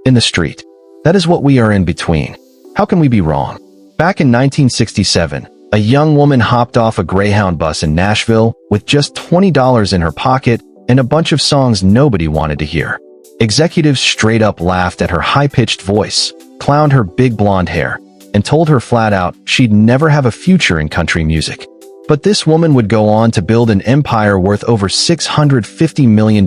in the street. That is what we are in between. How can we be wrong? Back in 1967, a young woman hopped off a Greyhound bus in Nashville with just $20 in her pocket and a bunch of songs nobody wanted to hear. Executives straight up laughed at her high-pitched voice, clowned her big blonde hair, and told her flat out she'd never have a future in country music. But this woman would go on to build an empire worth over $650 million,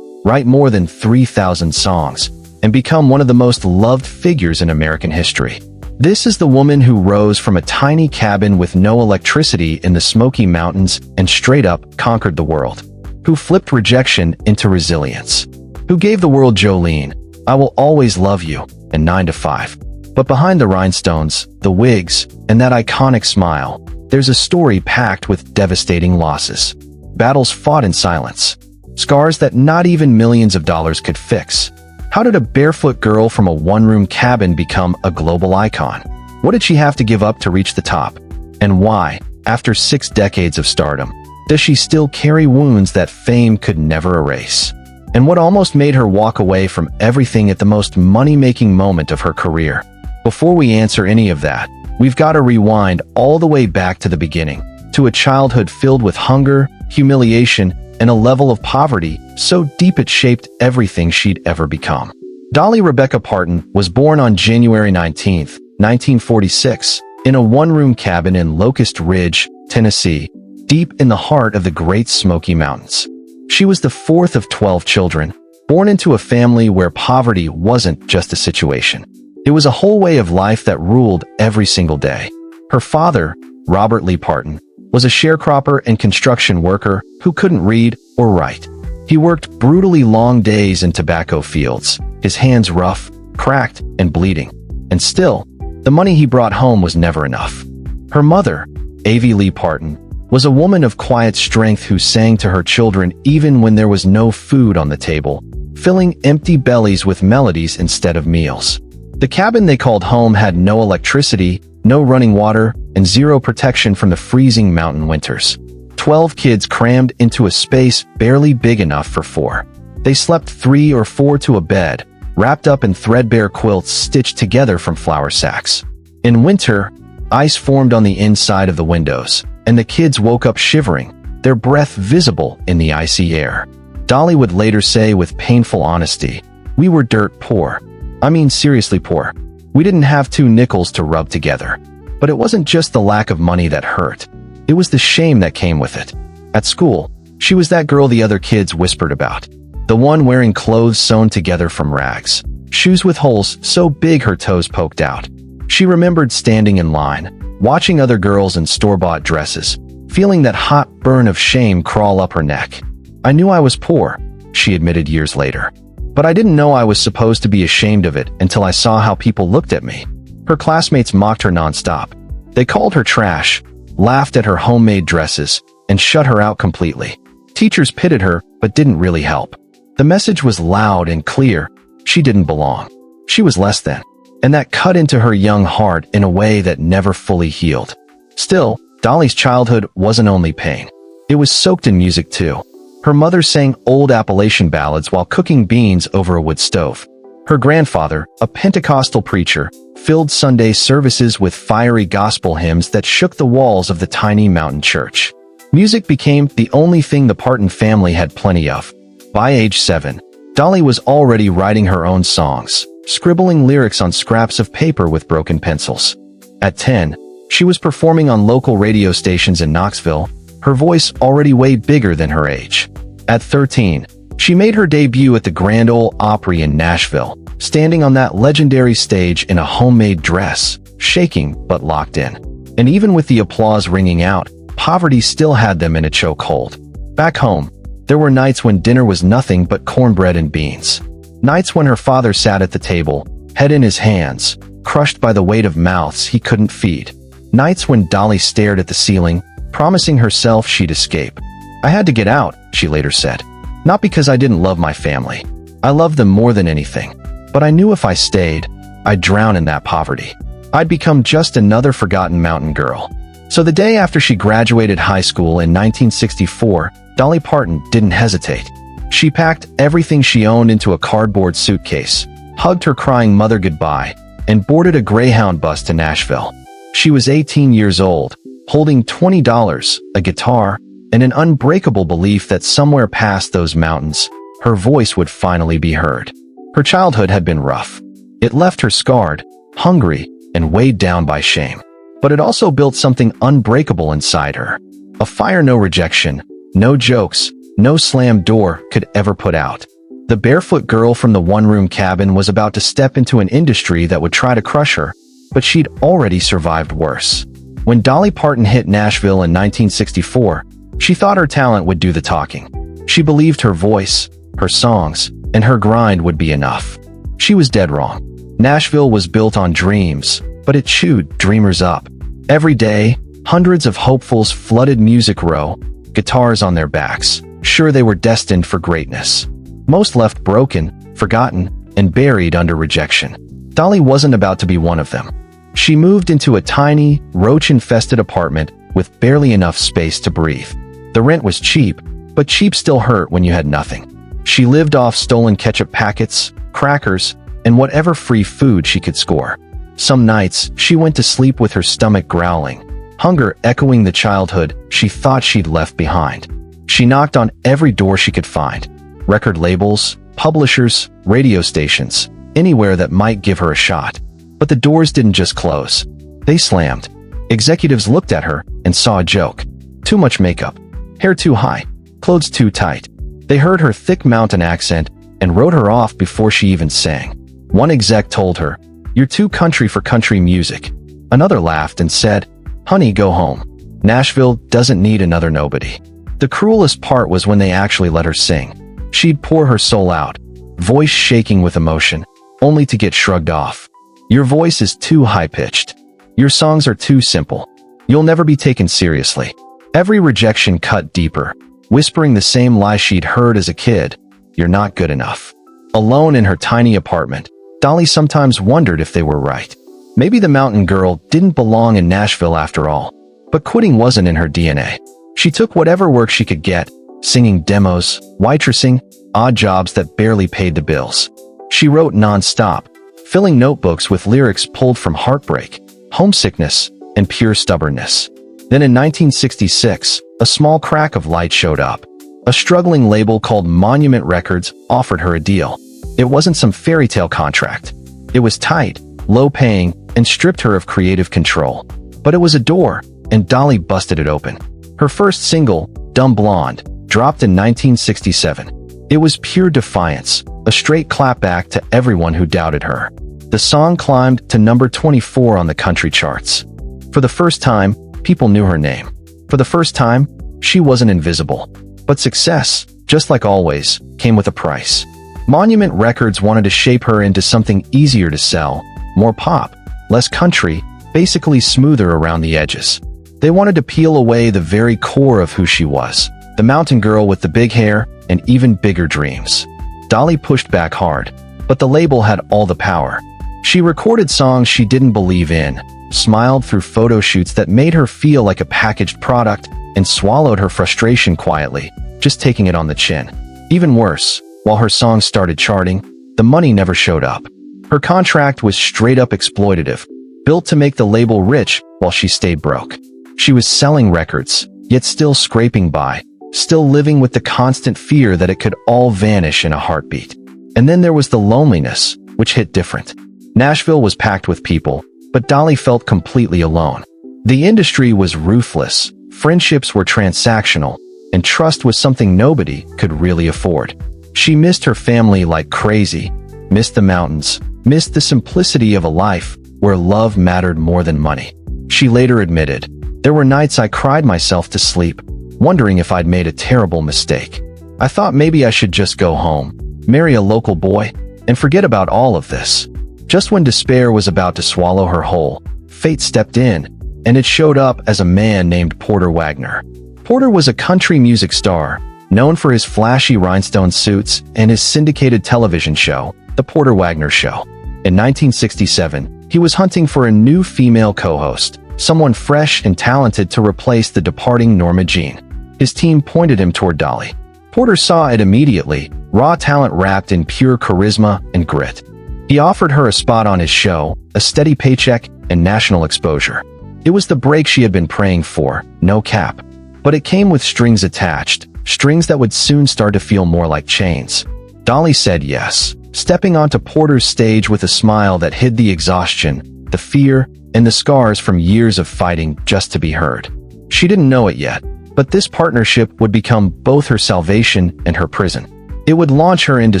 write more than 3,000 songs, and become one of the most loved figures in American history. This is the woman who rose from a tiny cabin with no electricity in the Smoky Mountains and straight up conquered the world. Who flipped rejection into resilience. Who gave the world Jolene, I Will Always Love You, and 9 to 5. But behind the rhinestones, the wigs, and that iconic smile, there's a story packed with devastating losses. Battles fought in silence. Scars that not even millions of dollars could fix. How did a barefoot girl from a one-room cabin become a global icon? What did she have to give up to reach the top? And why, after 6 decades of stardom, does she still carry wounds that fame could never erase? And what almost made her walk away from everything at the most money-making moment of her career? Before we answer any of that, we've got to rewind all the way back to the beginning, to a childhood filled with hunger, humiliation, and a level of poverty so deep it shaped everything she'd ever become. Dolly Rebecca Parton was born on January 19, 1946, in a one-room cabin in Locust Ridge, Tennessee, deep in the heart of the Great Smoky Mountains. She was the fourth of 12 children, born into a family where poverty wasn't just a situation. It was a whole way of life that ruled every single day. Her father, Robert Lee Parton, was a sharecropper and construction worker who couldn't read or write. He worked brutally long days in tobacco fields, his hands rough, cracked, and bleeding. And still, the money he brought home was never enough. Her mother, Avie Lee Parton, was a woman of quiet strength who sang to her children even when there was no food on the table, filling empty bellies with melodies instead of meals. The cabin they called home had no electricity, no running water, and zero protection from the freezing mountain winters. 12 kids crammed into a space barely big enough for 4. They slept 3 or 4 to a bed, wrapped up in threadbare quilts stitched together from flour sacks. In winter, ice formed on the inside of the windows, and the kids woke up shivering, their breath visible in the icy air. Dolly would later say with painful honesty, "We were dirt poor. I mean seriously poor. We didn't have 2 nickels to rub together." But it wasn't just the lack of money that hurt. It was the shame that came with it. At school, she was that girl the other kids whispered about. The one wearing clothes sewn together from rags, shoes with holes so big her toes poked out. She remembered standing in line, watching other girls in store-bought dresses, feeling that hot burn of shame crawl up her neck. "I knew I was poor," she admitted years later. "But I didn't know I was supposed to be ashamed of it until I saw how people looked at me." Her classmates mocked her nonstop. They called her trash, laughed at her homemade dresses, and shut her out completely. Teachers pitied her, but didn't really help. The message was loud and clear. She didn't belong. She was less than. And that cut into her young heart in a way that never fully healed. Still, Dolly's childhood wasn't only pain. It was soaked in music too. Her mother sang old Appalachian ballads while cooking beans over a wood stove. Her grandfather, a Pentecostal preacher, filled Sunday services with fiery gospel hymns that shook the walls of the tiny mountain church. Music became the only thing the Parton family had plenty of. By age 7, Dolly was already writing her own songs, scribbling lyrics on scraps of paper with broken pencils. At 10, she was performing on local radio stations in Knoxville, her voice already way bigger than her age. At 13, she made her debut at the Grand Ole Opry in Nashville, standing on that legendary stage in a homemade dress, shaking but locked in. And even with the applause ringing out, poverty still had them in a chokehold. Back home, there were nights when dinner was nothing but cornbread and beans. Nights when her father sat at the table, head in his hands, crushed by the weight of mouths he couldn't feed. Nights when Dolly stared at the ceiling, promising herself she'd escape. "I had to get out," she later said. "Not because I didn't love my family. I loved them more than anything. But I knew if I stayed, I'd drown in that poverty. I'd become just another forgotten mountain girl." So the day after she graduated high school in 1964, Dolly Parton didn't hesitate. She packed everything she owned into a cardboard suitcase, hugged her crying mother goodbye, and boarded a Greyhound bus to Nashville. She was 18 years old, holding $20, a guitar, and an unbreakable belief that somewhere past those mountains, her voice would finally be heard. Her childhood had been rough. It left her scarred, hungry, and weighed down by shame. But it also built something unbreakable inside her. A fire no rejection, no jokes, no slammed door could ever put out. The barefoot girl from the one-room cabin was about to step into an industry that would try to crush her, but she'd already survived worse. When Dolly Parton hit Nashville in 1964, she thought her talent would do the talking. She believed her voice, her songs, and her grind would be enough. She was dead wrong. Nashville was built on dreams, but it chewed dreamers up. Every day, hundreds of hopefuls flooded Music Row, guitars on their backs, sure they were destined for greatness. Most left broken, forgotten, and buried under rejection. Dolly wasn't about to be one of them. She moved into a tiny, roach-infested apartment with barely enough space to breathe. The rent was cheap, but cheap still hurt when you had nothing. She lived off stolen ketchup packets, crackers, and whatever free food she could score. Some nights, she went to sleep with her stomach growling, hunger echoing the childhood she thought she'd left behind. She knocked on every door she could find. Record labels, publishers, radio stations, anywhere that might give her a shot. But the doors didn't just close. They slammed. Executives looked at her and saw a joke. Too much makeup. Hair too high. Clothes too tight. They heard her thick mountain accent and wrote her off before she even sang. One exec told her, "You're too country for country music." Another laughed and said, "Honey, go home. Nashville doesn't need another nobody." The cruelest part was when they actually let her sing. She'd pour her soul out, voice shaking with emotion, only to get shrugged off. "Your voice is too high-pitched. Your songs are too simple. You'll never be taken seriously." Every rejection cut deeper, whispering the same lie she'd heard as a kid, "You're not good enough." Alone in her tiny apartment, Dolly sometimes wondered if they were right. Maybe the mountain girl didn't belong in Nashville after all. But quitting wasn't in her DNA. She took whatever work she could get, singing demos, waitressing, odd jobs that barely paid the bills. She wrote non-stop, filling notebooks with lyrics pulled from heartbreak, homesickness, and pure stubbornness. Then in 1966, a small crack of light showed up. A struggling label called Monument Records offered her a deal. It wasn't some fairy tale contract. It was tight, low-paying, and stripped her of creative control. But it was a door, and Dolly busted it open. Her first single, Dumb Blonde, dropped in 1967. It was pure defiance, a straight clapback to everyone who doubted her. The song climbed to number 24 on the country charts. For the first time, people knew her name. For the first time, she wasn't invisible. But success, just like always, came with a price. Monument Records wanted to shape her into something easier to sell, more pop, less country, basically smoother around the edges. They wanted to peel away the very core of who she was, the mountain girl with the big hair and even bigger dreams. Dolly pushed back hard, but the label had all the power. She recorded songs she didn't believe in, smiled through photo shoots that made her feel like a packaged product, and swallowed her frustration quietly, just taking it on the chin. Even worse, while her songs started charting, the money never showed up. Her contract was straight-up exploitative, built to make the label rich while she stayed broke. She was selling records, yet still scraping by, still living with the constant fear that it could all vanish in a heartbeat. And then there was the loneliness, which hit different. Nashville was packed with people, but Dolly felt completely alone. The industry was ruthless, friendships were transactional, and trust was something nobody could really afford. She missed her family like crazy, missed the mountains, missed the simplicity of a life where love mattered more than money. She later admitted, "There were nights I cried myself to sleep, wondering if I'd made a terrible mistake. I thought maybe I should just go home, marry a local boy, and forget about all of this." Just when despair was about to swallow her whole, fate stepped in, and it showed up as a man named Porter Wagoner. Porter was a country music star, known for his flashy rhinestone suits and his syndicated television show, The Porter Wagoner Show. In 1967, he was hunting for a new female co-host, someone fresh and talented to replace the departing Norma Jean. His team pointed him toward Dolly. Porter saw it immediately, raw talent wrapped in pure charisma and grit. He offered her a spot on his show, a steady paycheck, and national exposure. It was the break she had been praying for, no cap. But it came with strings attached, strings that would soon start to feel more like chains. Dolly said yes, stepping onto Porter's stage with a smile that hid the exhaustion, the fear, and the scars from years of fighting just to be heard. She didn't know it yet, but this partnership would become both her salvation and her prison. It would launch her into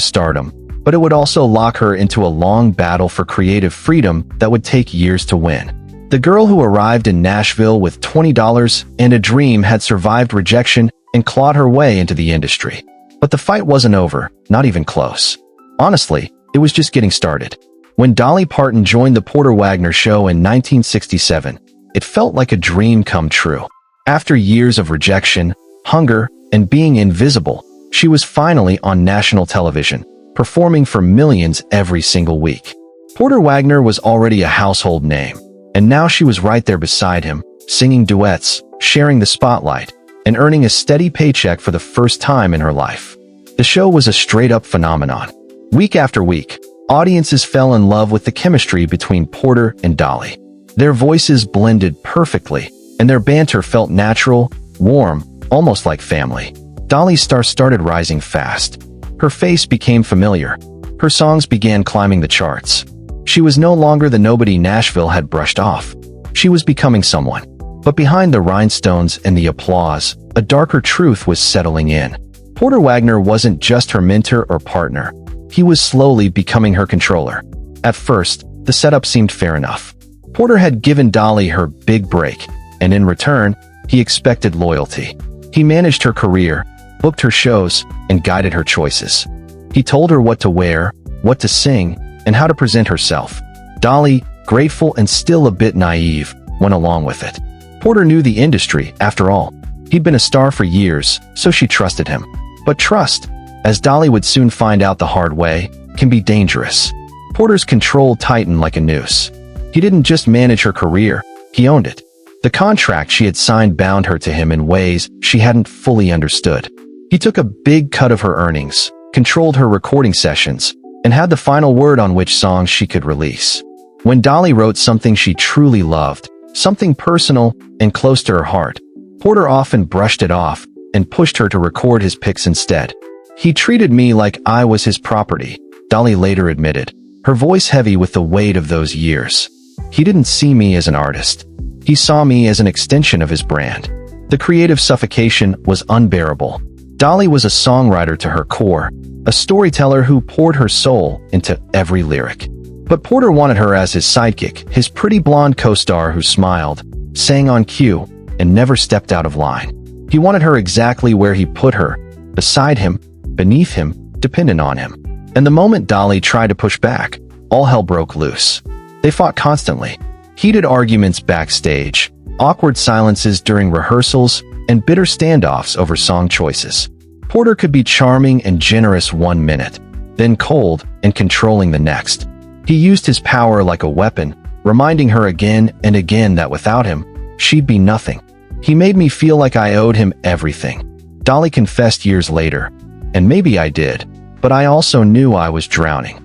stardom, but it would also lock her into a long battle for creative freedom that would take years to win. The girl who arrived in Nashville with $20 and a dream had survived rejection and clawed her way into the industry. But the fight wasn't over, not even close. Honestly, it was just getting started. When Dolly Parton joined the Porter Wagoner Show in 1967, it felt like a dream come true. After years of rejection, hunger, and being invisible, she was finally on national television, performing for millions every single week. Porter Wagoner was already a household name, and now she was right there beside him, singing duets, sharing the spotlight, and earning a steady paycheck for the first time in her life. The show was a straight-up phenomenon. Week after week, audiences fell in love with the chemistry between Porter and Dolly. Their voices blended perfectly, and their banter felt natural, warm, almost like family. Dolly's star started rising fast. Her face became familiar. Her songs began climbing the charts. She was no longer the nobody Nashville had brushed off. She was becoming someone. But behind the rhinestones and the applause, a darker truth was settling in. Porter Wagoner wasn't just her mentor or partner. He was slowly becoming her controller. At first, the setup seemed fair enough. Porter had given Dolly her big break, and in return, he expected loyalty. He managed her career, booked her shows, and guided her choices. He told her what to wear, what to sing, and how to present herself. Dolly, grateful and still a bit naive, went along with it. Porter knew the industry, after all. He'd been a star for years, so she trusted him. But trust, as Dolly would soon find out the hard way, can be dangerous. Porter's control tightened like a noose. He didn't just manage her career, he owned it. The contract she had signed bound her to him in ways she hadn't fully understood. He took a big cut of her earnings, controlled her recording sessions, and had the final word on which songs she could release. When Dolly wrote something she truly loved, something personal and close to her heart, Porter often brushed it off and pushed her to record his picks instead. "He treated me like I was his property," Dolly later admitted, her voice heavy with the weight of those years. "He didn't see me as an artist. He saw me as an extension of his brand." The creative suffocation was unbearable. Dolly was a songwriter to her core, a storyteller who poured her soul into every lyric. But Porter wanted her as his sidekick, his pretty blonde co-star who smiled, sang on cue, and never stepped out of line. He wanted her exactly where he put her, beside him, beneath him, dependent on him. And the moment Dolly tried to push back, all hell broke loose. They fought constantly. Heated arguments backstage, awkward silences during rehearsals, and bitter standoffs over song choices. Porter could be charming and generous one minute, then cold and controlling the next. He used his power like a weapon, reminding her again and again that without him, she'd be nothing. "He made me feel like I owed him everything," Dolly confessed years later. "And maybe I did, but I also knew I was drowning."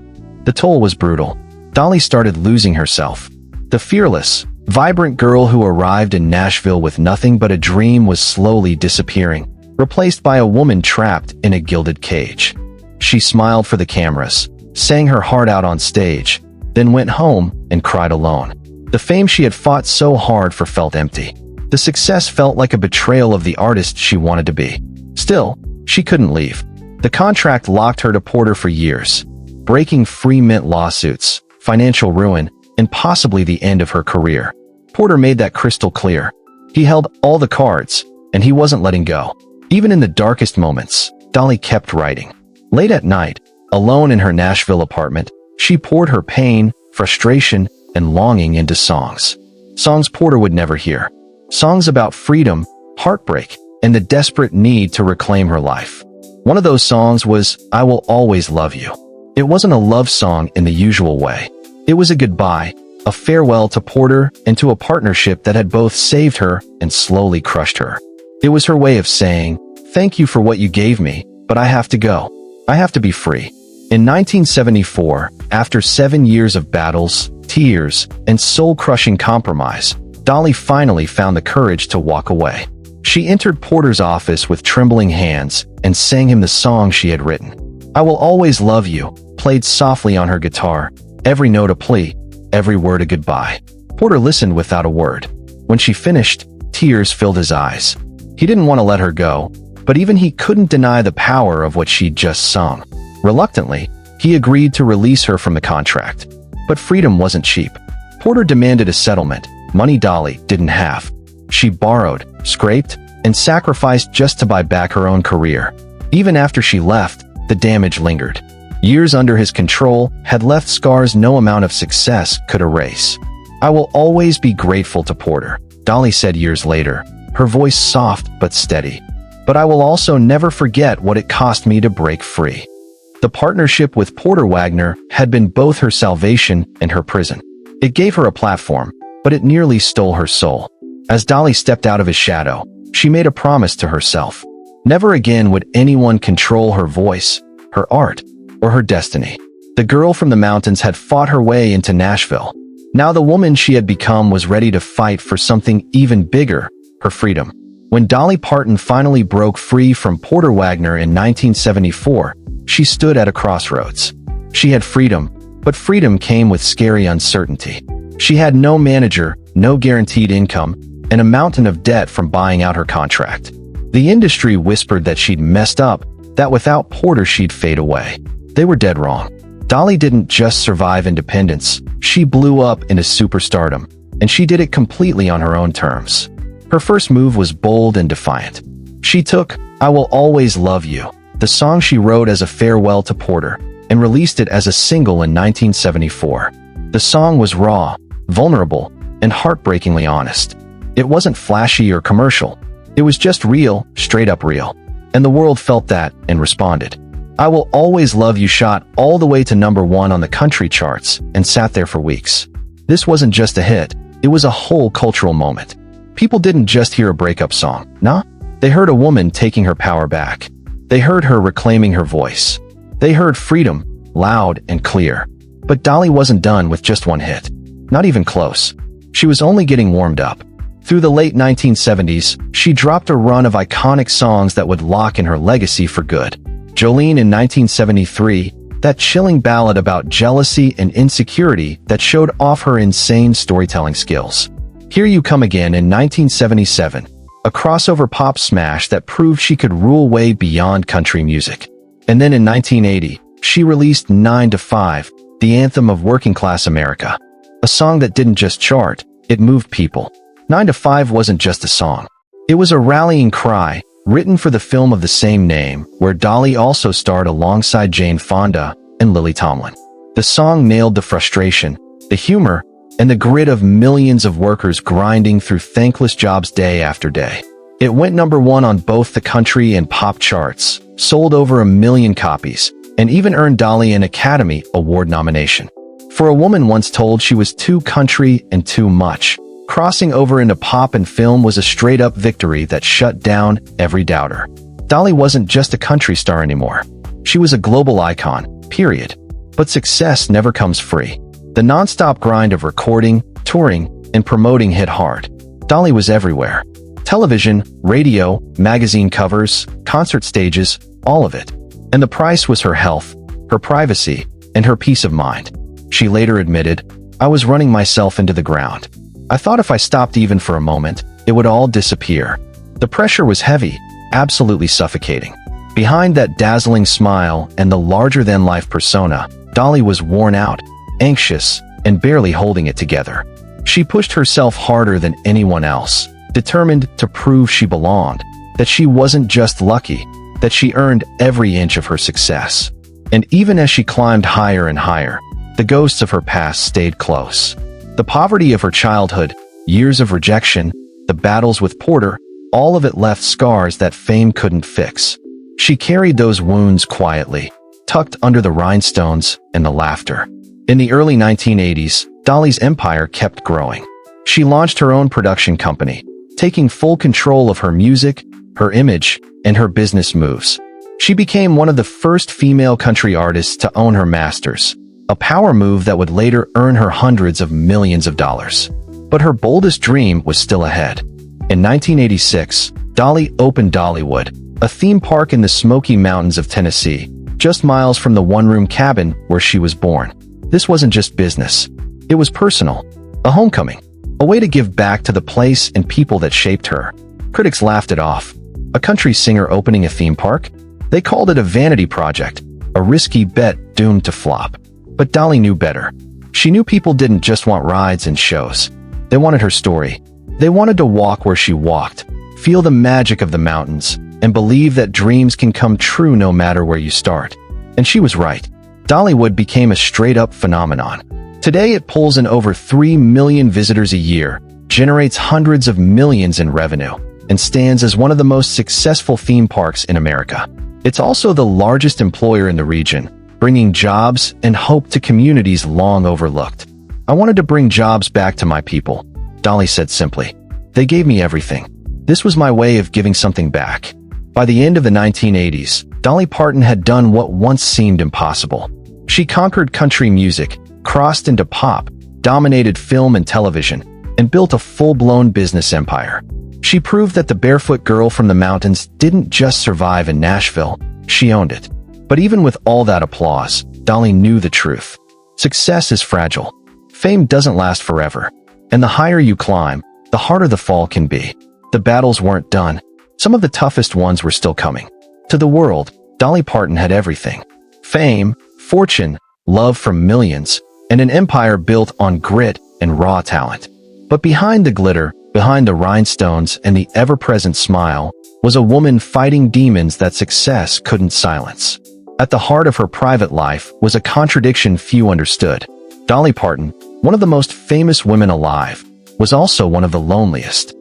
The toll was brutal. Dolly started losing herself. The fearless, vibrant girl who arrived in Nashville with nothing but a dream was slowly disappearing, replaced by a woman trapped in a gilded cage. She smiled for the cameras, sang her heart out on stage, then went home and cried alone. The fame she had fought so hard for felt empty. The success felt like a betrayal of the artist she wanted to be. Still, she couldn't leave. The contract locked her to Porter for years, breaking free mint lawsuits, financial ruin, and possibly the end of her career. Porter made that crystal clear. He held all the cards, and he wasn't letting go. Even in the darkest moments, Dolly kept writing. Late at night, alone in her Nashville apartment, she poured her pain, frustration, and longing into songs. Songs Porter would never hear. Songs about freedom, heartbreak, and the desperate need to reclaim her life. One of those songs was "I Will Always Love You." It wasn't a love song in the usual way. It was a goodbye, a farewell to Porter and to a partnership that had both saved her and slowly crushed her. It was her way of saying, "Thank you for what you gave me, but I have to go. I have to be free." In 1974, after 7 years of battles, tears, and soul-crushing compromise, Dolly finally found the courage to walk away. She entered Porter's office with trembling hands and sang him the song she had written. "I Will Always Love You" played softly on her guitar, every note a plea, every word a goodbye. Porter listened without a word. When she finished, tears filled his eyes. He didn't want to let her go, but even he couldn't deny the power of what she'd just sung. Reluctantly, he agreed to release her from the contract. But freedom wasn't cheap. Porter demanded a settlement, money Dolly didn't have. She borrowed, scraped, and sacrificed just to buy back her own career. Even after she left, the damage lingered. Years under his control had left scars no amount of success could erase. "I will always be grateful to Porter," Dolly said years later, her voice soft but steady. "But I will also never forget what it cost me to break free." The partnership with Porter Wagoner had been both her salvation and her prison. It gave her a platform, but it nearly stole her soul. As Dolly stepped out of his shadow, she made a promise to herself. Never again would anyone control her voice, her art, or her destiny. The girl from the mountains had fought her way into Nashville. Now the woman she had become was ready to fight for something even bigger, her freedom. When Dolly Parton finally broke free from Porter Wagoner in 1974, she stood at a crossroads. She had freedom, but freedom came with scary uncertainty. She had no manager, no guaranteed income, and a mountain of debt from buying out her contract. The industry whispered that she'd messed up, that without Porter she'd fade away. They were dead wrong. Dolly didn't just survive independence, she blew up into superstardom, and she did it completely on her own terms. Her first move was bold and defiant. She took "I Will Always Love You," the song she wrote as a farewell to Porter, and released it as a single in 1974. The song was raw, vulnerable, and heartbreakingly honest. It wasn't flashy or commercial. It was just real, straight up real. And the world felt that and responded. "I Will Always Love You" shot all the way to #1 on the country charts and sat there for weeks. This wasn't just a hit, it was a whole cultural moment. People didn't just hear a breakup song, nah. They heard a woman taking her power back. They heard her reclaiming her voice. They heard freedom, loud and clear. But Dolly wasn't done with just one hit. Not even close. She was only getting warmed up. Through the late 1970s, she dropped a run of iconic songs that would lock in her legacy for good. Jolene in 1973, that chilling ballad about jealousy and insecurity that showed off her insane storytelling skills. Here You Come Again in 1977, a crossover pop smash that proved she could rule way beyond country music. And then in 1980, she released 9 to 5, the anthem of working-class America. A song that didn't just chart, it moved people. 9 to 5 wasn't just a song. It was a rallying cry, written for the film of the same name, where Dolly also starred alongside Jane Fonda and Lily Tomlin. The song nailed the frustration, the humor, and the grit of millions of workers grinding through thankless jobs day after day. It went #1 on both the country and pop charts, sold over 1 million copies, and even earned Dolly an Academy Award nomination. For a woman once told she was too country and too much, crossing over into pop and film was a straight-up victory that shut down every doubter. Dolly wasn't just a country star anymore. She was a global icon, period. But success never comes free. The non-stop grind of recording, touring, and promoting hit hard. Dolly was everywhere. Television, radio, magazine covers, concert stages, all of it. And the price was her health, her privacy, and her peace of mind. She later admitted, "I was running myself into the ground. I thought if I stopped even for a moment, it would all disappear." The pressure was heavy, absolutely suffocating. Behind that dazzling smile and the larger-than-life persona, Dolly was worn out, anxious, and barely holding it together. She pushed herself harder than anyone else, determined to prove she belonged, that she wasn't just lucky, that she earned every inch of her success. And even as she climbed higher and higher, the ghosts of her past stayed close. The poverty of her childhood, years of rejection, the battles with Porter, all of it left scars that fame couldn't fix. She carried those wounds quietly, tucked under the rhinestones and the laughter. In the early 1980s, Dolly's empire kept growing. She launched her own production company, taking full control of her music, her image, and her business moves. She became one of the first female country artists to own her masters, a power move that would later earn her hundreds of millions of dollars. But her boldest dream was still ahead. In 1986, Dolly opened Dollywood, a theme park in the Smoky Mountains of Tennessee, just miles from the one-room cabin where she was born. This wasn't just business. It was personal, a homecoming, a way to give back to the place and people that shaped her. Critics laughed it off. A country singer opening a theme park? They called it a vanity project, a risky bet doomed to flop. But Dolly knew better. She knew people didn't just want rides and shows. They wanted her story. They wanted to walk where she walked, feel the magic of the mountains, and believe that dreams can come true no matter where you start. And she was right. Dollywood became a straight-up phenomenon. Today it pulls in over 3 million visitors a year, generates hundreds of millions in revenue, and stands as one of the most successful theme parks in America. It's also the largest employer in the region, bringing jobs and hope to communities long overlooked. I wanted to bring jobs back to my people, Dolly said simply. They gave me everything. This was my way of giving something back. By the end of the 1980s, Dolly Parton had done what once seemed impossible. She conquered country music, crossed into pop, dominated film and television, and built a full-blown business empire. She proved that the barefoot girl from the mountains didn't just survive in Nashville, she owned it. But even with all that applause, Dolly knew the truth. Success is fragile. Fame doesn't last forever. And the higher you climb, the harder the fall can be. The battles weren't done. Some of the toughest ones were still coming. To the world, Dolly Parton had everything. Fame, fortune, love from millions, and an empire built on grit and raw talent. But behind the glitter, behind the rhinestones and the ever-present smile, was a woman fighting demons that success couldn't silence. At the heart of her private life was a contradiction few understood. Dolly Parton, one of the most famous women alive, was also one of the loneliest.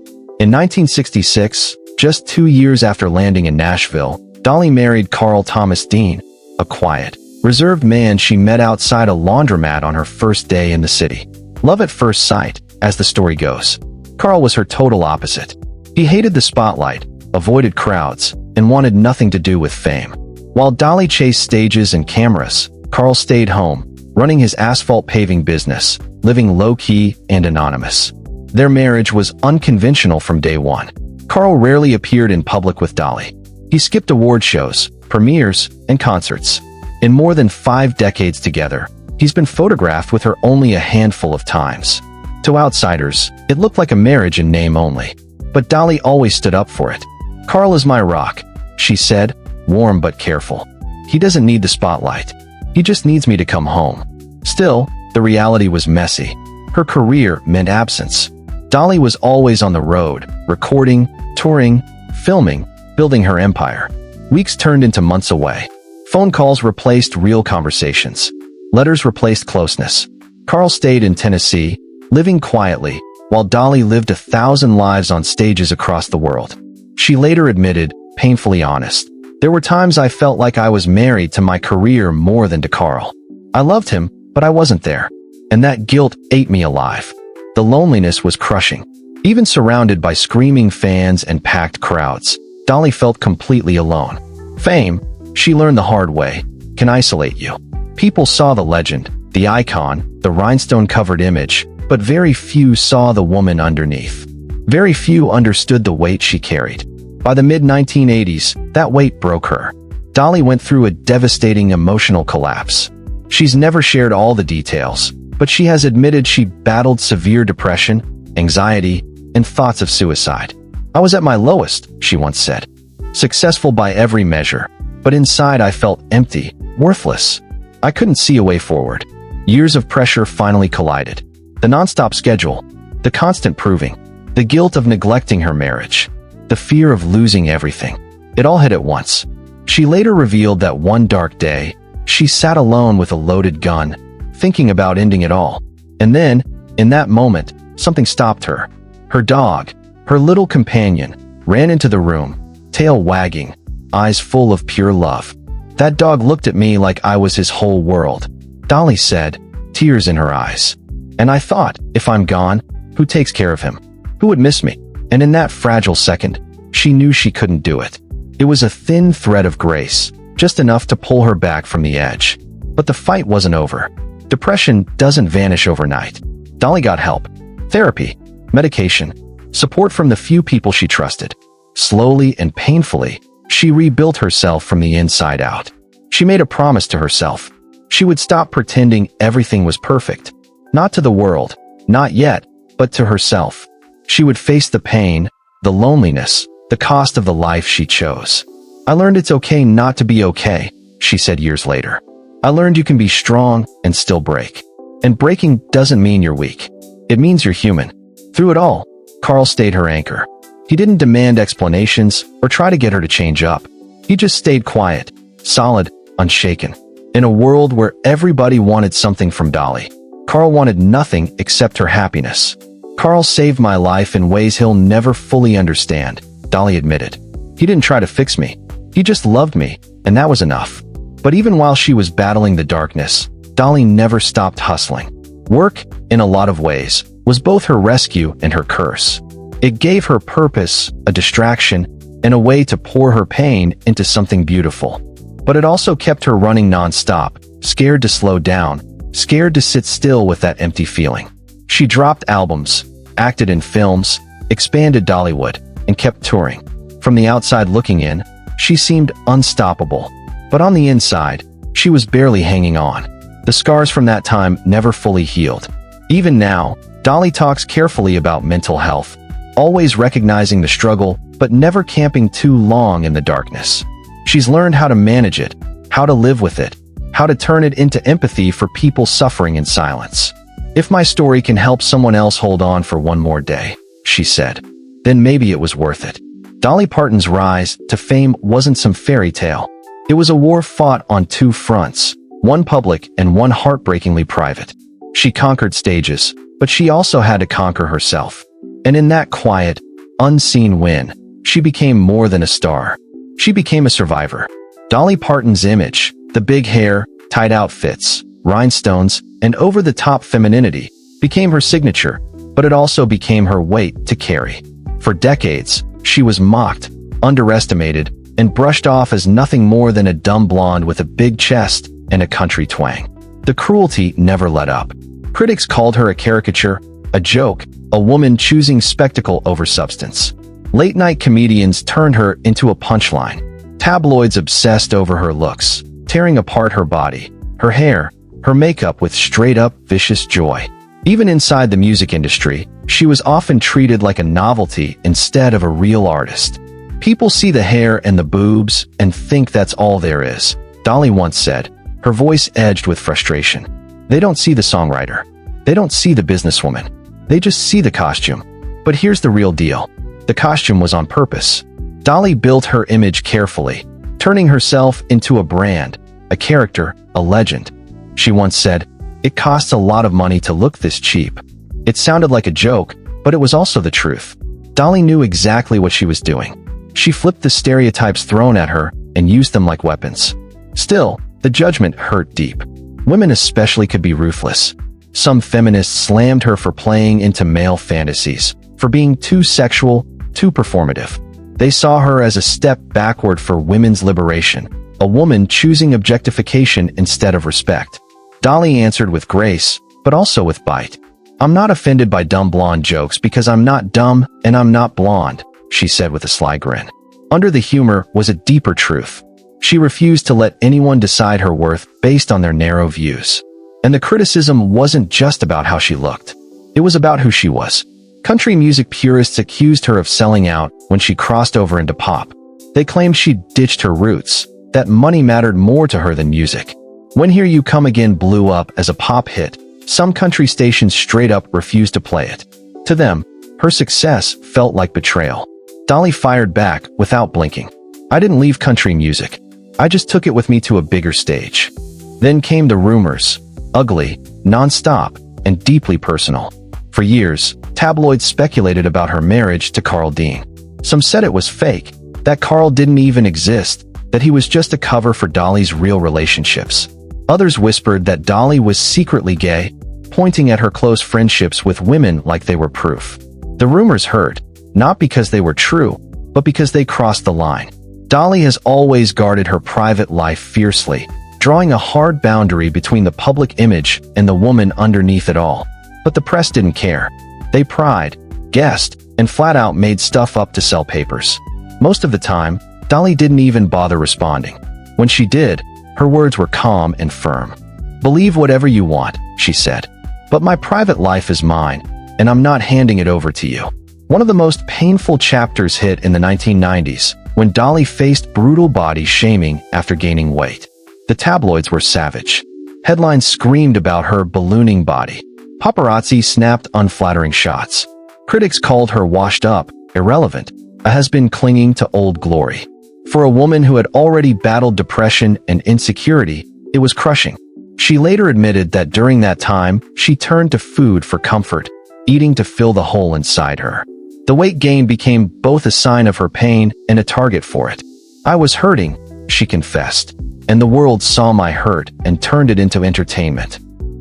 In 1966, just 2 years after landing in Nashville, Dolly married Carl Thomas Dean, a quiet, reserved man she met outside a laundromat on her first day in the city. Love at first sight, as the story goes. Carl was her total opposite. He hated the spotlight, avoided crowds, and wanted nothing to do with fame. While Dolly chased stages and cameras, Carl stayed home, running his asphalt paving business, living low-key and anonymous. Their marriage was unconventional from day one. Carl rarely appeared in public with Dolly. He skipped award shows, premieres, and concerts. In more than 5 decades together, he's been photographed with her only a handful of times. To outsiders, it looked like a marriage in name only. But Dolly always stood up for it. "Carl is my rock," she said, warm but careful. "He doesn't need the spotlight. He just needs me to come home." Still, the reality was messy. Her career meant absence. Dolly was always on the road, recording, touring, filming, building her empire. Weeks turned into months away. Phone calls replaced real conversations. Letters replaced closeness. Carl stayed in Tennessee, living quietly, while Dolly lived 1,000 lives on stages across the world. She later admitted, painfully honest, "There were times I felt like I was married to my career more than to Carl. I loved him, but I wasn't there. And that guilt ate me alive." The loneliness was crushing. Even surrounded by screaming fans and packed crowds, Dolly felt completely alone. Fame, she learned the hard way, can isolate you. People saw the legend, the icon, the rhinestone-covered image, but very few saw the woman underneath. Very few understood the weight she carried. By the mid-1980s, that weight broke her. Dolly went through a devastating emotional collapse. She's never shared all the details, but she has admitted she battled severe depression, anxiety, and thoughts of suicide. "I was at my lowest," she once said. "Successful by every measure, but inside I felt empty, worthless. I couldn't see a way forward." Years of pressure finally collided. The nonstop schedule, the constant proving, the guilt of neglecting her marriage, the fear of losing everything. It all hit at once. She later revealed that one dark day, she sat alone with a loaded gun, thinking about ending it all. And then, in that moment, something stopped her. Her dog, her little companion, ran into the room, tail wagging, eyes full of pure love. "That dog looked at me like I was his whole world," Dolly said, tears in her eyes. "And I thought, if I'm gone, who takes care of him? Who would miss me?" And in that fragile second, she knew she couldn't do it. It was a thin thread of grace, just enough to pull her back from the edge. But the fight wasn't over. Depression doesn't vanish overnight. Dolly got help. Therapy, medication, support from the few people she trusted. Slowly and painfully, she rebuilt herself from the inside out. She made a promise to herself. She would stop pretending everything was perfect. Not to the world, not yet, but to herself. She would face the pain, the loneliness, the cost of the life she chose. "I learned it's okay not to be okay," she said years later. "I learned you can be strong and still break. And breaking doesn't mean you're weak. It means you're human." Through it all, Carl stayed her anchor. He didn't demand explanations or try to get her to change up. He just stayed quiet, solid, unshaken. In a world where everybody wanted something from Dolly, Carl wanted nothing except her happiness. "Carl saved my life in ways he'll never fully understand," Dolly admitted. "He didn't try to fix me. He just loved me, and that was enough." But even while she was battling the darkness, Dolly never stopped hustling. Work, in a lot of ways, was both her rescue and her curse. It gave her purpose, a distraction, and a way to pour her pain into something beautiful. But it also kept her running nonstop, scared to slow down, scared to sit still with that empty feeling. She dropped albums, acted in films, expanded Dollywood, and kept touring. From the outside looking in, she seemed unstoppable. But on the inside, she was barely hanging on. The scars from that time never fully healed. Even now, Dolly talks carefully about mental health, always recognizing the struggle, but never camping too long in the darkness. She's learned how to manage it, how to live with it, how to turn it into empathy for people suffering in silence. "If my story can help someone else hold on for one more day," she said, "then maybe it was worth it." Dolly Parton's rise to fame wasn't some fairy tale. It was a war fought on two fronts, one public and one heartbreakingly private. She conquered stages, but she also had to conquer herself. And in that quiet, unseen win, she became more than a star. She became a survivor. Dolly Parton's image, the big hair, tight outfits, rhinestones, and over-the-top femininity, became her signature, but it also became her weight to carry. For decades, she was mocked, underestimated, and brushed off as nothing more than a dumb blonde with a big chest and a country twang. The cruelty never let up. Critics called her a caricature, a joke, a woman choosing spectacle over substance. Late-night comedians turned her into a punchline. Tabloids obsessed over her looks, tearing apart her body, her hair, her makeup with straight-up vicious joy. Even inside the music industry, she was often treated like a novelty instead of a real artist. "People see the hair and the boobs and think that's all there is," Dolly once said, her voice edged with frustration. "They don't see the songwriter. They don't see the businesswoman. They just see the costume." But here's the real deal. The costume was on purpose. Dolly built her image carefully, turning herself into a brand, a character, a legend. She once said, "It costs a lot of money to look this cheap." It sounded like a joke, but it was also the truth. Dolly knew exactly what she was doing. She flipped the stereotypes thrown at her and used them like weapons. Still, the judgment hurt deep. Women especially could be ruthless. Some feminists slammed her for playing into male fantasies, for being too sexual, too performative. They saw her as a step backward for women's liberation, a woman choosing objectification instead of respect. Dolly answered with grace, but also with bite. "I'm not offended by dumb blonde jokes because I'm not dumb and I'm not blonde," she said with a sly grin. Under the humor was a deeper truth. She refused to let anyone decide her worth based on their narrow views. And the criticism wasn't just about how she looked. It was about who she was. Country music purists accused her of selling out when she crossed over into pop. They claimed she'd ditched her roots, that money mattered more to her than music. When Here You Come Again blew up as a pop hit, some country stations straight up refused to play it. To them, her success felt like betrayal. Dolly fired back without blinking. "I didn't leave country music. I just took it with me to a bigger stage." Then came the rumors, ugly, non-stop, and deeply personal. For years, tabloids speculated about her marriage to Carl Dean. Some said it was fake, that Carl didn't even exist, that he was just a cover for Dolly's real relationships. Others whispered that Dolly was secretly gay, pointing at her close friendships with women like they were proof. The rumors hurt, not because they were true, but because they crossed the line. Dolly has always guarded her private life fiercely, drawing a hard boundary between the public image and the woman underneath it all. But the press didn't care. They pried, guessed, and flat out made stuff up to sell papers. Most of the time, Dolly didn't even bother responding. When she did, her words were calm and firm. "Believe whatever you want," she said. "But my private life is mine, and I'm not handing it over to you." One of the most painful chapters hit in the 1990s, when Dolly faced brutal body shaming after gaining weight. The tabloids were savage. Headlines screamed about her ballooning body. Paparazzi snapped unflattering shots. Critics called her washed up, irrelevant, a has-been clinging to old glory. For a woman who had already battled depression and insecurity, it was crushing. She later admitted that during that time, she turned to food for comfort, eating to fill the hole inside her. The weight gain became both a sign of her pain and a target for it. "I was hurting," she confessed, "and the world saw my hurt and turned it into entertainment."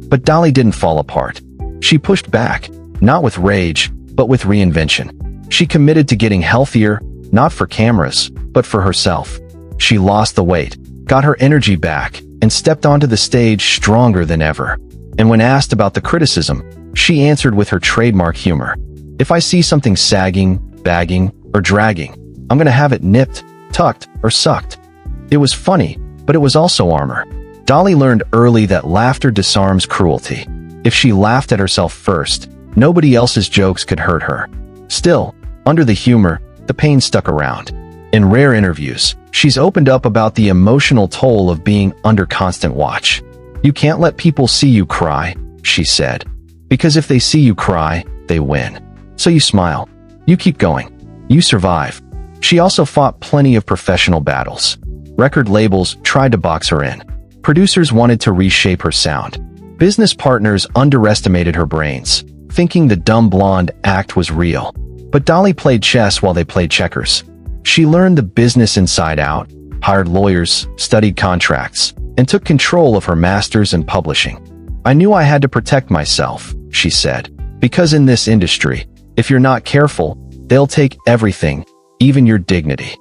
But Dolly didn't fall apart. She pushed back, not with rage, but with reinvention. She committed to getting healthier, not for cameras, but for herself. She lost the weight, got her energy back, and stepped onto the stage stronger than ever. And when asked about the criticism, she answered with her trademark humor. "If I see something sagging, bagging, or dragging, I'm gonna have it nipped, tucked, or sucked." It was funny, but it was also armor. Dolly learned early that laughter disarms cruelty. If she laughed at herself first, nobody else's jokes could hurt her. Still, under the humor, the pain stuck around. In rare interviews, she's opened up about the emotional toll of being under constant watch. "You can't let people see you cry," she said, "because if they see you cry, they win. So you smile. You keep going. You survive." She also fought plenty of professional battles. Record labels tried to box her in. Producers wanted to reshape her sound. Business partners underestimated her brains, thinking the dumb blonde act was real. But Dolly played chess while they played checkers. She learned the business inside out, hired lawyers, studied contracts, and took control of her masters and publishing. "I knew I had to protect myself," she said, "because in this industry, if you're not careful, they'll take everything, even your dignity."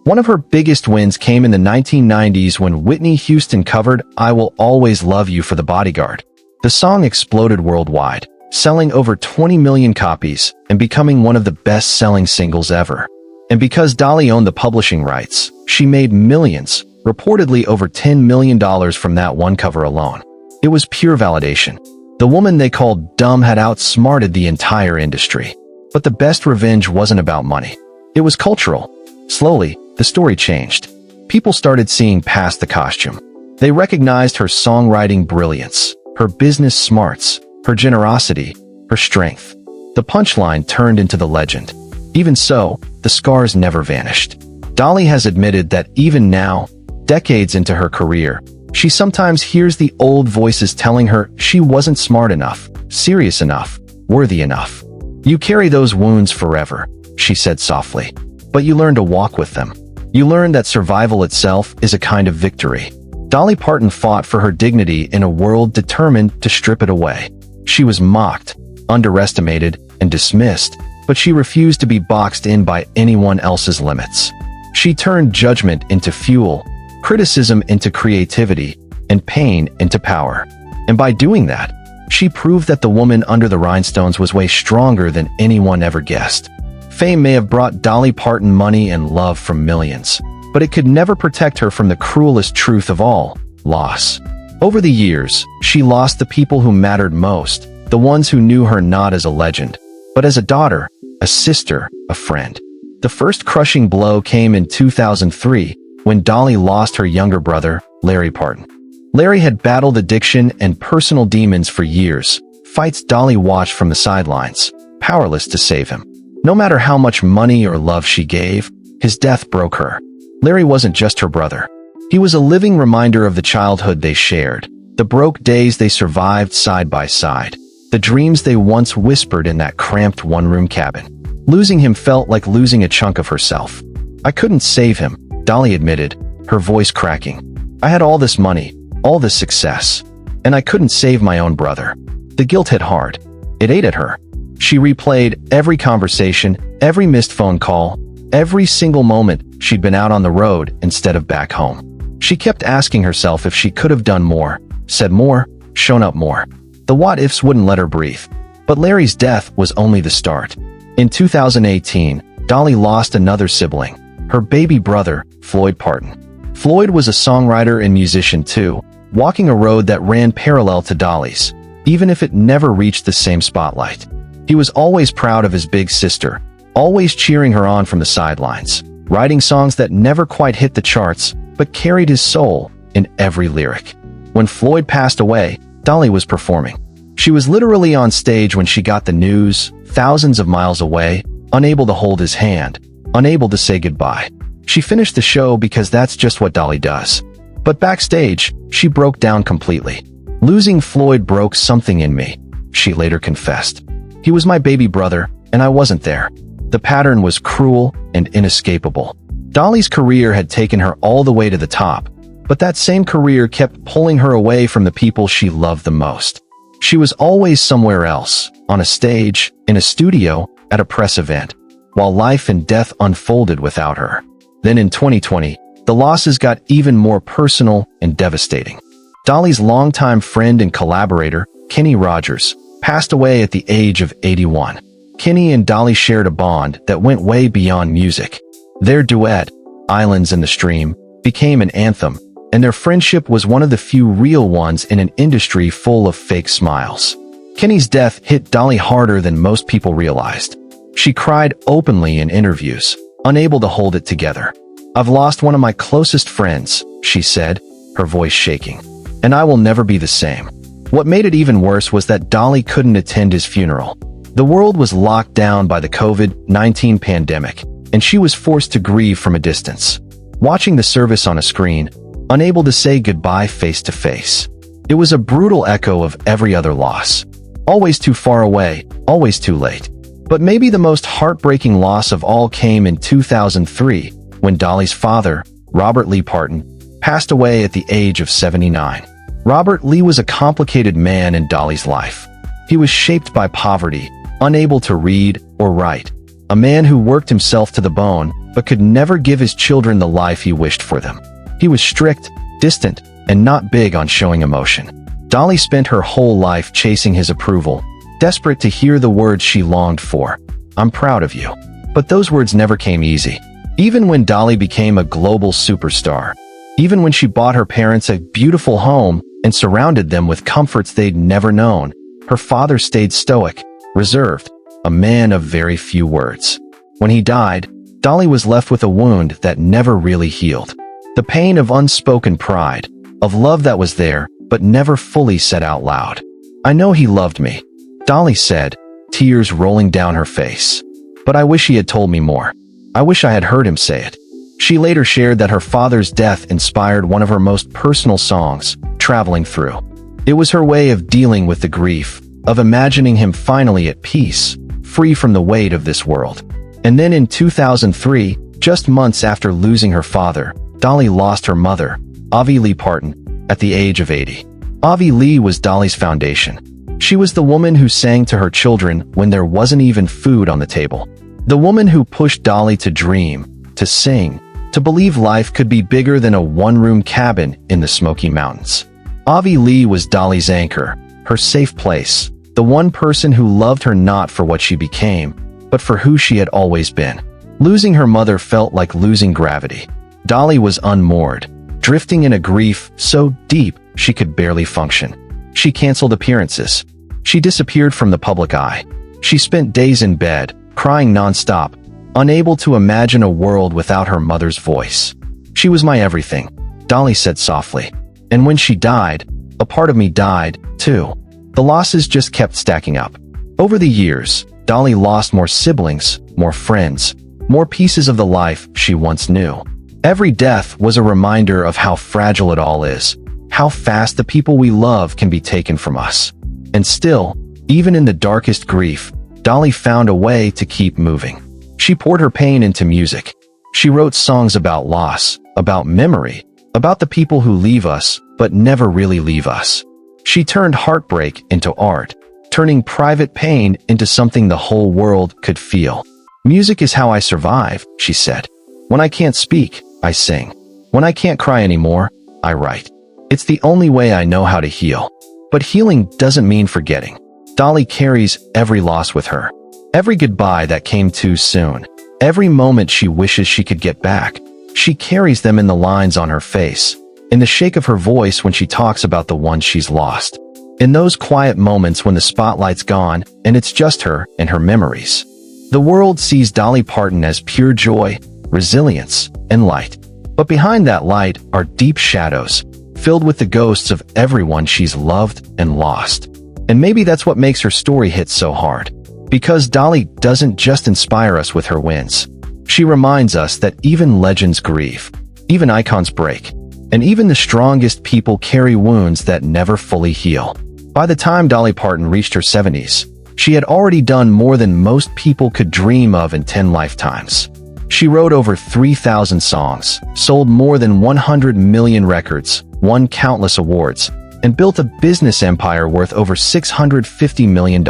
One of her biggest wins came in the 1990s when Whitney Houston covered "I Will Always Love You" for The Bodyguard. The song exploded worldwide, selling over 20 million copies and becoming one of the best-selling singles ever. And because Dolly owned the publishing rights, she made millions, reportedly over $10 million from that one cover alone. It was pure validation. The woman they called dumb had outsmarted the entire industry. But the best revenge wasn't about money. It was cultural. Slowly, the story changed. People started seeing past the costume. They recognized her songwriting brilliance, her business smarts, her generosity, her strength. The punchline turned into the legend. Even so, the scars never vanished. Dolly has admitted that even now, decades into her career, she sometimes hears the old voices telling her she wasn't smart enough, serious enough, worthy enough. "You carry those wounds forever," she said softly, "but you learn to walk with them. You learn that survival itself is a kind of victory." Dolly Parton fought for her dignity in a world determined to strip it away. She was mocked, underestimated, and dismissed, but she refused to be boxed in by anyone else's limits. She turned judgment into fuel, criticism into creativity, and pain into power. And by doing that, she proved that the woman under the rhinestones was way stronger than anyone ever guessed. Fame may have brought Dolly Parton money and love from millions, but it could never protect her from the cruelest truth of all, loss. Over the years, she lost the people who mattered most, the ones who knew her not as a legend, but as a daughter, a sister, a friend. The first crushing blow came in 2003, when Dolly lost her younger brother, Larry Parton. Larry had battled addiction and personal demons for years, fights Dolly watched from the sidelines, powerless to save him. No matter how much money or love she gave, his death broke her. Larry wasn't just her brother. He was a living reminder of the childhood they shared, the broke days they survived side by side, the dreams they once whispered in that cramped one-room cabin. Losing him felt like losing a chunk of herself. "I couldn't save him," Dolly admitted, her voice cracking. "I had all this money, all this success, and I couldn't save my own brother." The guilt hit hard. It ate at her. She replayed every conversation, every missed phone call, every single moment she'd been out on the road instead of back home. She kept asking herself if she could have done more, said more, shown up more. The what-ifs wouldn't let her breathe. But Larry's death was only the start. In 2018, Dolly lost another sibling, her baby brother, Floyd Parton. Floyd was a songwriter and musician too, walking a road that ran parallel to Dolly's, even if it never reached the same spotlight. He was always proud of his big sister, always cheering her on from the sidelines, writing songs that never quite hit the charts, but carried his soul in every lyric. When Floyd passed away, Dolly was performing. She was literally on stage when she got the news, thousands of miles away, unable to hold his hand, unable to say goodbye. She finished the show because that's just what Dolly does. But backstage, she broke down completely. "Losing Floyd broke something in me," she later confessed. "He was my baby brother, and I wasn't there." The pattern was cruel and inescapable. Dolly's career had taken her all the way to the top, but that same career kept pulling her away from the people she loved the most. She was always somewhere else, on a stage, in a studio, at a press event, while life and death unfolded without her. Then in 2020, the losses got even more personal and devastating. Dolly's longtime friend and collaborator, Kenny Rogers, passed away at the age of 81. Kenny and Dolly shared a bond that went way beyond music. Their duet, Islands in the Stream, became an anthem, and their friendship was one of the few real ones in an industry full of fake smiles. Kenny's death hit Dolly harder than most people realized. She cried openly in interviews, unable to hold it together. "I've lost one of my closest friends," she said, her voice shaking, "and I will never be the same." What made it even worse was that Dolly couldn't attend his funeral. The world was locked down by the COVID-19 pandemic, and she was forced to grieve from a distance, watching the service on a screen, unable to say goodbye face to face. It was a brutal echo of every other loss. Always too far away, always too late. But maybe the most heartbreaking loss of all came in 2003, when Dolly's father, Robert Lee Parton, passed away at the age of 79. Robert Lee was a complicated man in Dolly's life. He was shaped by poverty, unable to read or write. A man who worked himself to the bone, but could never give his children the life he wished for them. He was strict, distant, and not big on showing emotion. Dolly spent her whole life chasing his approval, desperate to hear the words she longed for. "I'm proud of you." But those words never came easy. Even when Dolly became a global superstar, even when she bought her parents a beautiful home and surrounded them with comforts they'd never known, her father stayed stoic, reserved, a man of very few words. When he died, Dolly was left with a wound that never really healed. The pain of unspoken pride, of love that was there, but never fully said out loud. "I know he loved me," Dolly said, tears rolling down her face. "But I wish he had told me more. I wish I had heard him say it." She later shared that her father's death inspired one of her most personal songs, Traveling Through. It was her way of dealing with the grief, of imagining him finally at peace, free from the weight of this world. And then in 2003, just months after losing her father, Dolly lost her mother, Avi Lee Parton, at the age of 80. Avi Lee was Dolly's foundation. She was the woman who sang to her children when there wasn't even food on the table. The woman who pushed Dolly to dream, to sing, to believe life could be bigger than a one-room cabin in the Smoky Mountains. Avi Lee was Dolly's anchor, her safe place, the one person who loved her not for what she became, but for who she had always been. Losing her mother felt like losing gravity. Dolly was unmoored, drifting in a grief so deep she could barely function. She canceled appearances. She disappeared from the public eye. She spent days in bed, crying nonstop, unable to imagine a world without her mother's voice. "She was my everything," Dolly said softly. And when she died, a part of me died, too. The losses just kept stacking up. Over the years, Dolly lost more siblings, more friends, more pieces of the life she once knew. Every death was a reminder of how fragile it all is, how fast the people we love can be taken from us. And still, even in the darkest grief, Dolly found a way to keep moving. She poured her pain into music. She wrote songs about loss, about memory, about the people who leave us, but never really leave us. She turned heartbreak into art, turning private pain into something the whole world could feel. "Music is how I survive," she said. When I can't speak, I sing. When I can't cry anymore, I write. It's the only way I know how to heal. But healing doesn't mean forgetting. Dolly carries every loss with her. Every goodbye that came too soon. Every moment she wishes she could get back. She carries them in the lines on her face, in the shake of her voice when she talks about the ones she's lost. In those quiet moments when the spotlight's gone and it's just her and her memories. The world sees Dolly Parton as pure joy, resilience, and light. But behind that light are deep shadows, filled with the ghosts of everyone she's loved and lost. And maybe that's what makes her story hit so hard. Because Dolly doesn't just inspire us with her wins. She reminds us that even legends grieve, even icons break, and even the strongest people carry wounds that never fully heal. By the time Dolly Parton reached her 70s, she had already done more than most people could dream of in 10 lifetimes. She wrote over 3,000 songs, sold more than 100 million records, won countless awards, and built a business empire worth over $650 million.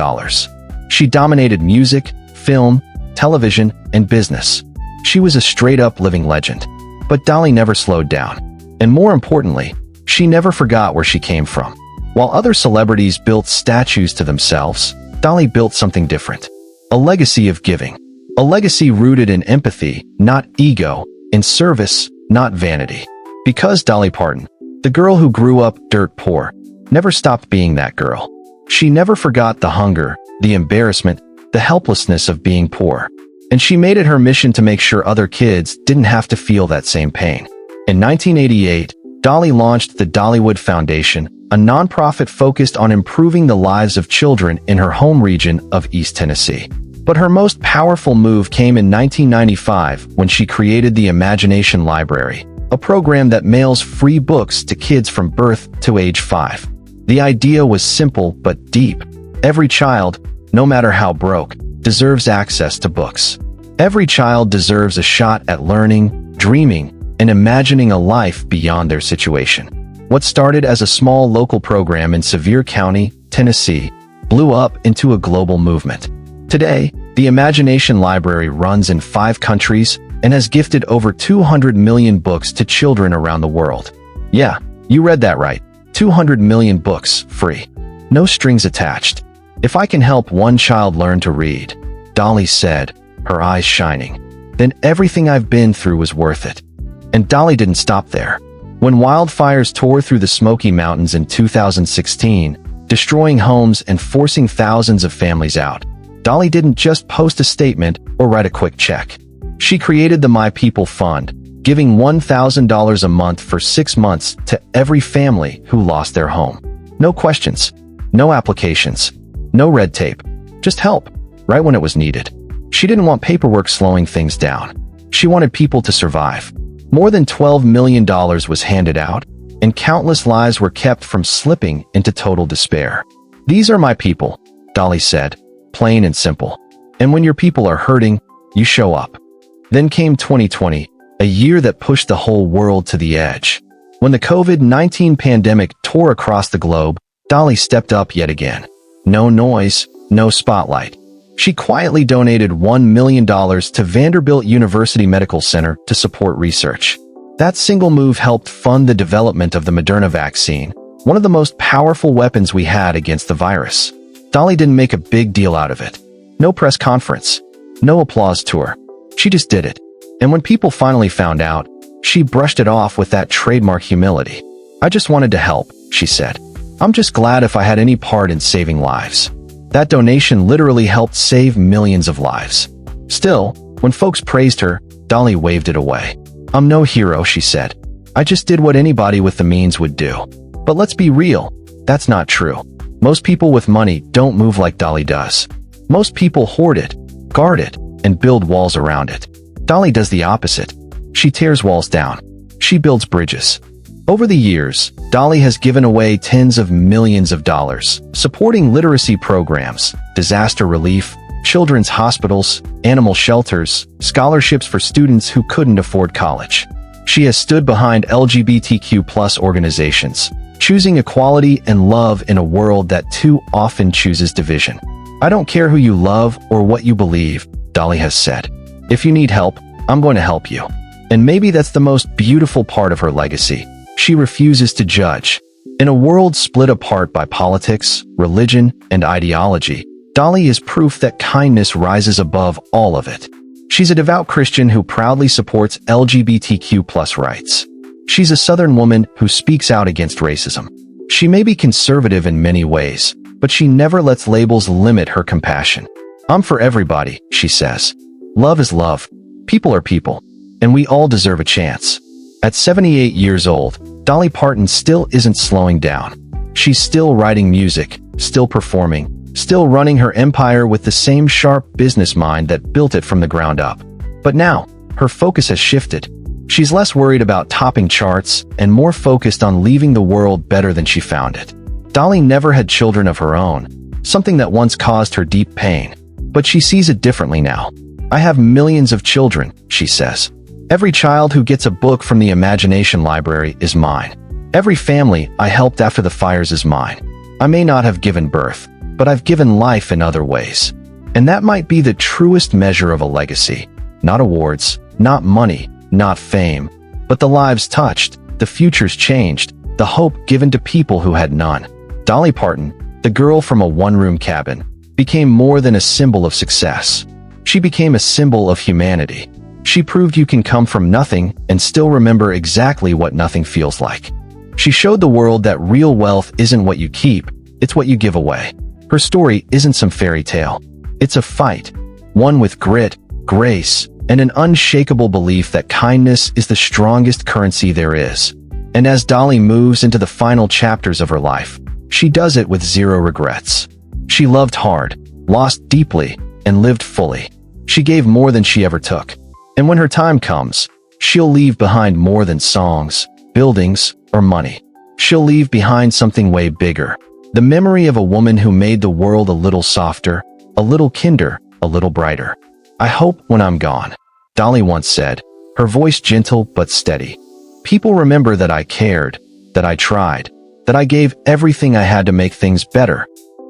She dominated music, film, television, and business. She was a straight-up living legend. But Dolly never slowed down. And more importantly, she never forgot where she came from. While other celebrities built statues to themselves, Dolly built something different. A legacy of giving. A legacy rooted in empathy, not ego, in service, not vanity. Because Dolly Parton, the girl who grew up dirt poor, never stopped being that girl. She never forgot the hunger, the embarrassment, the helplessness of being poor. And she made it her mission to make sure other kids didn't have to feel that same pain. In 1988, Dolly launched the Dollywood Foundation, a nonprofit focused on improving the lives of children in her home region of East Tennessee. But her most powerful move came in 1995 when she created the Imagination Library, a program that mails free books to kids from birth to age 5. The idea was simple but deep. Every child, no matter how broke, deserves access to books. Every child deserves a shot at learning, dreaming, and imagining a life beyond their situation. What started as a small local program in Sevier County, Tennessee, blew up into a global movement. Today, the Imagination Library runs in 5 countries and has gifted over 200 million books to children around the world. Yeah, you read that right. 200 million books, free. No strings attached. If I can help one child learn to read, Dolly said, her eyes shining, then everything I've been through was worth it. And Dolly didn't stop there. When wildfires tore through the Smoky Mountains in 2016, destroying homes and forcing thousands of families out, Dolly didn't just post a statement or write a quick check. She created the My People Fund, giving $1,000 a month for 6 months to every family who lost their home. No questions, no applications, no red tape, just help, right when it was needed. She didn't want paperwork slowing things down. She wanted people to survive. More than $12 million was handed out, and countless lives were kept from slipping into total despair. These are my people, Dolly said, plain and simple. And when your people are hurting, you show up. Then came 2020, a year that pushed the whole world to the edge. When the COVID-19 pandemic tore across the globe, Dolly stepped up yet again. No noise, no spotlight. She quietly donated $1 million to Vanderbilt University Medical Center to support research. That single move helped fund the development of the Moderna vaccine, one of the most powerful weapons we had against the virus. Dolly didn't make a big deal out of it. No press conference, no applause tour. She just did it. And when people finally found out, she brushed it off with that trademark humility. I just wanted to help, she said. I'm just glad if I had any part in saving lives. That donation literally helped save millions of lives. Still, when folks praised her, Dolly waved it away. I'm no hero, she said. I just did what anybody with the means would do. But let's be real, that's not true. Most people with money don't move like Dolly does. Most people hoard it, guard it, and build walls around it. Dolly does the opposite. She tears walls down. She builds bridges. Over the years, Dolly has given away tens of millions of dollars, supporting literacy programs, disaster relief, children's hospitals, animal shelters, scholarships for students who couldn't afford college. She has stood behind LGBTQ+ organizations, choosing equality and love in a world that too often chooses division. I don't care who you love or what you believe, Dolly has said. If you need help, I'm going to help you. And maybe that's the most beautiful part of her legacy. She refuses to judge. In a world split apart by politics, religion, and ideology, Dolly is proof that kindness rises above all of it. She's a devout Christian who proudly supports LGBTQ+ rights. She's a Southern woman who speaks out against racism. She may be conservative in many ways, but she never lets labels limit her compassion. "I'm for everybody," she says. "Love is love. People are people. And we all deserve a chance." At 78 years old, Dolly Parton still isn't slowing down. She's still writing music, still performing, still running her empire with the same sharp business mind that built it from the ground up. But now, her focus has shifted. She's less worried about topping charts and more focused on leaving the world better than she found it. Dolly never had children of her own, something that once caused her deep pain. But she sees it differently now. "I have millions of children," she says. "Every child who gets a book from the imagination library is mine. Every family I helped after the fires is mine. I may not have given birth, but I've given life in other ways." And that might be the truest measure of a legacy. Not awards, not money, not fame, but the lives touched, the futures changed, the hope given to people who had none. Dolly Parton, the girl from a one-room cabin, became more than a symbol of success. She became a symbol of humanity. She proved you can come from nothing and still remember exactly what nothing feels like. She showed the world that real wealth isn't what you keep, it's what you give away. Her story isn't some fairy tale. It's a fight, one with grit, grace, and an unshakable belief that kindness is the strongest currency there is. And as Dolly moves into the final chapters of her life, she does it with zero regrets. She loved hard, lost deeply, and lived fully. She gave more than she ever took. And when her time comes, she'll leave behind more than songs, buildings, or money. She'll leave behind something way bigger. The memory of a woman who made the world a little softer, a little kinder, a little brighter. "I hope when I'm gone," Dolly once said, her voice gentle but steady. "People remember that I cared, that I tried, that I gave everything I had to make things better.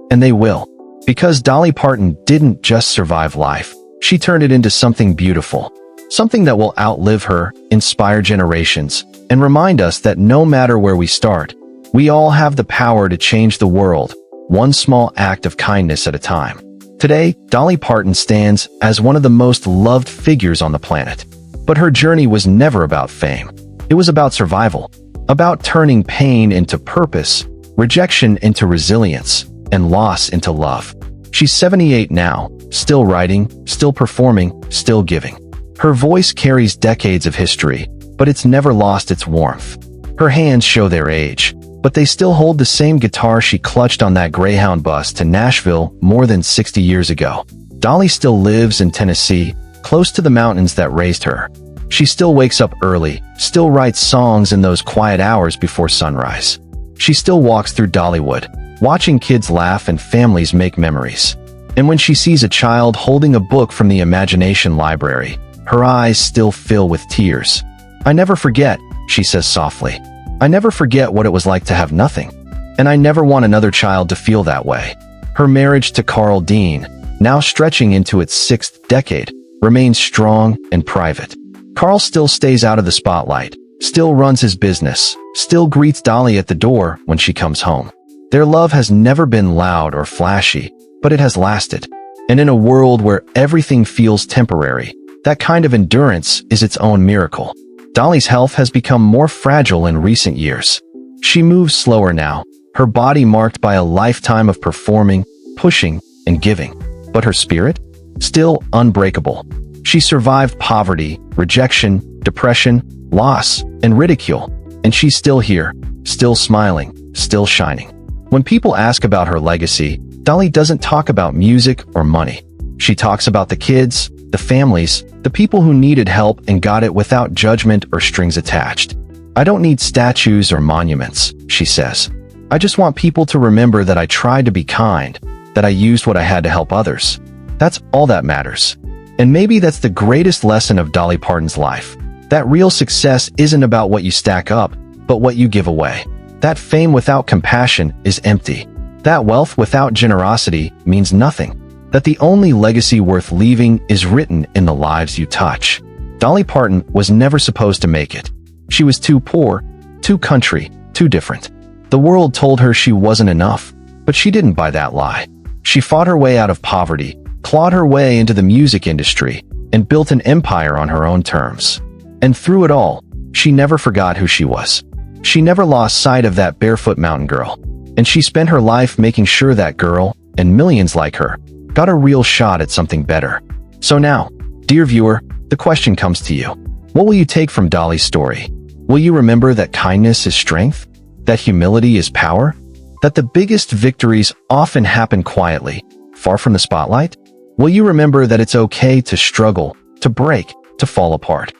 And they will. Because Dolly Parton didn't just survive life, she turned it into something beautiful. Something that will outlive her, inspire generations, and remind us that no matter where we start, we all have the power to change the world, one small act of kindness at a time. Today, Dolly Parton stands as one of the most loved figures on the planet. But her journey was never about fame. It was about survival, about turning pain into purpose, rejection into resilience, and loss into love. She's 78 now, still writing, still performing, still giving. Her voice carries decades of history, but it's never lost its warmth. Her hands show their age, but they still hold the same guitar she clutched on that Greyhound bus to Nashville more than 60 years ago. Dolly still lives in Tennessee, close to the mountains that raised her. She still wakes up early, still writes songs in those quiet hours before sunrise. She still walks through Dollywood, watching kids laugh and families make memories. And when she sees a child holding a book from the imagination library, her eyes still fill with tears. "I never forget," she says softly. "I never forget what it was like to have nothing. And I never want another child to feel that way." Her marriage to Carl Dean, now stretching into its 6th decade, remains strong and private. Carl still stays out of the spotlight, still runs his business, still greets Dolly at the door when she comes home. Their love has never been loud or flashy, but it has lasted. And in a world where everything feels temporary, that kind of endurance is its own miracle. Dolly's health has become more fragile in recent years. She moves slower now, her body marked by a lifetime of performing, pushing, and giving. But her spirit? Still unbreakable. She survived poverty, rejection, depression, loss, and ridicule. And she's still here, still smiling, still shining. When people ask about her legacy, Dolly doesn't talk about music or money. She talks about the kids, the families, the people who needed help and got it without judgment or strings attached. "I don't need statues or monuments," she says. "I just want people to remember that I tried to be kind, that I used what I had to help others. That's all that matters." And maybe that's the greatest lesson of Dolly Parton's life. That real success isn't about what you stack up, but what you give away. That fame without compassion is empty. That wealth without generosity means nothing. That the only legacy worth leaving is written in the lives you touch. Dolly Parton was never supposed to make it. She was too poor, too country, too different. The world told her she wasn't enough, but she didn't buy that lie. She fought her way out of poverty, clawed her way into the music industry, and built an empire on her own terms. And through it all, she never forgot who she was. She never lost sight of that barefoot mountain girl, and she spent her life making sure that girl, and millions like her, got a real shot at something better. So now, dear viewer, the question comes to you. What will you take from Dolly's story? Will you remember that kindness is strength? That humility is power? That the biggest victories often happen quietly, far from the spotlight? Will you remember that it's okay to struggle, to break, to fall apart,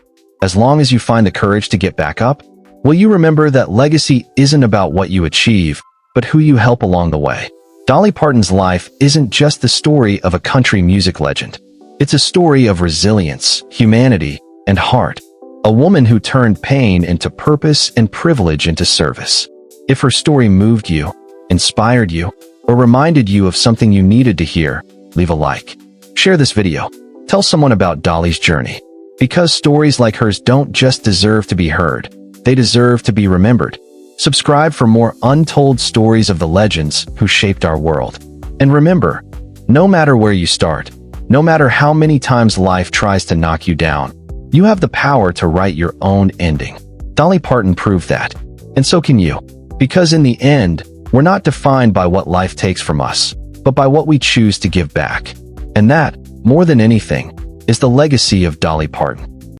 as long as you find the courage to get back up? Will you remember that legacy isn't about what you achieve, but who you help along the way? Dolly Parton's life isn't just the story of a country music legend. It's a story of resilience, humanity, and heart. A woman who turned pain into purpose and privilege into service. If her story moved you, inspired you, or reminded you of something you needed to hear, leave a like. Share this video. Tell someone about Dolly's journey. Because stories like hers don't just deserve to be heard, they deserve to be remembered. Subscribe for more untold stories of the legends who shaped our world. And remember, no matter where you start, no matter how many times life tries to knock you down, you have the power to write your own ending. Dolly Parton proved that. And so can you. Because in the end, we're not defined by what life takes from us, but by what we choose to give back. And that, more than anything, is the legacy of Dolly Parton.